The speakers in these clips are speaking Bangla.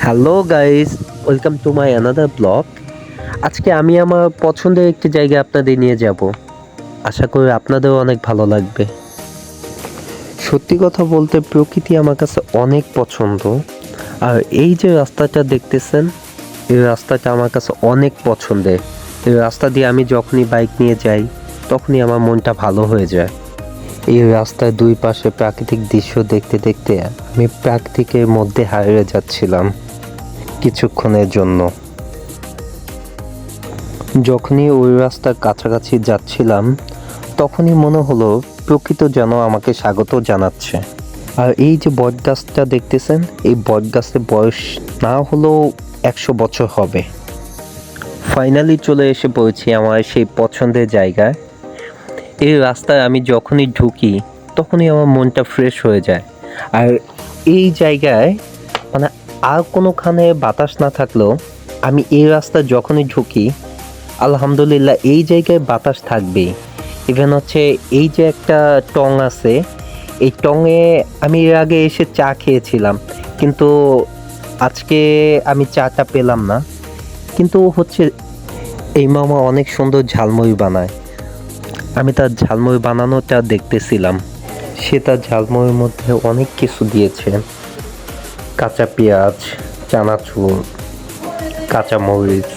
Hello guys, welcome to my another blog. আজকে আমি আমার পছন্দের একটি জায়গায় আপনাদের নিয়ে যাব। আশা করি আপনাদেরও অনেক ভালো লাগবে। সত্যি কথা বলতে প্রকৃতি আমার কাছে অনেক পছন্দ। আর এই যে রাস্তাটা দেখতেছেন, এই রাস্তাটা আমার কাছে অনেক পছন্দের। এই রাস্তা দিয়ে আমি যখনই বাইক নিয়ে যাই তখনই আমার মনটা ভালো হয়ে যায়। এই রাস্তার দুই পাশে প্রাকৃতিক দৃশ্য দেখতে দেখতে আমি প্রাকৃতিকের মধ্যে হারিয়ে যাচ্ছিলাম কিছুক্ষণের জন্য। যখনই ওই রাস্তার কাছাকাছি যাচ্ছিলাম তখনই মনে হলো প্রকৃতি যেন আমাকে স্বাগত জানাচ্ছে। আর এই যে বটগাছটা দেখতেছেন, এই বটগাছের বয়স না হলেও 100 বছর হবে। ফাইনালি চলে এসে পড়েছি আমার সেই পছন্দের জায়গায়। এই রাস্তায় আমি যখনই ঢুকি তখনই আমার মনটা ফ্রেশ হয়ে যায়। আর এই জায়গায় মানে আর কোনোখানে বাতাস না থাকলেও আমি এই রাস্তায় যখনই ঢুকি আলহামদুলিল্লাহ এই জায়গায় বাতাস থাকবেই। ইভেন হচ্ছে এই যে একটা টং আছে, এই টঙে আমি এর আগে এসে চা খেয়েছিলাম, কিন্তু আজকে আমি চাটা পেলাম না। কিন্তু হচ্ছে এই মামা অনেক সুন্দর ঝালমুড়ি বানায়। আমি তার ঝালমুড়ি বানানোটা দেখতেছিলাম। সে তার ঝালমুড়ির মধ্যে অনেক কিছু দিয়েছে, কাঁচা পেঁয়াজ, চানাচুর, কাঁচামরিচ,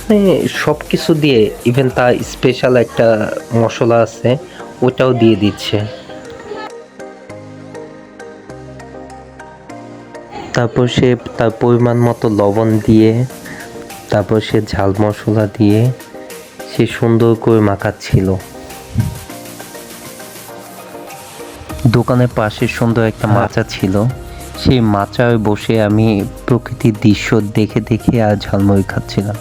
মানে সব কিছু দিয়ে। ইভেন তার স্পেশাল একটা মশলা আছে, ওটাও দিয়ে দিচ্ছে। তারপর সে তার পরিমাণ মতো লবণ দিয়ে, তারপর সে ঝাল মশলা দিয়ে সে সুন্দর করে মাখাচ্ছিল। দোকানের পাশে সুন্দর একটা মাচা ছিল, সেই মাচায় বসে আমি প্রকৃতির দৃশ্য দেখে দেখে আর ঝালমুড়ি খাচ্ছিলাম।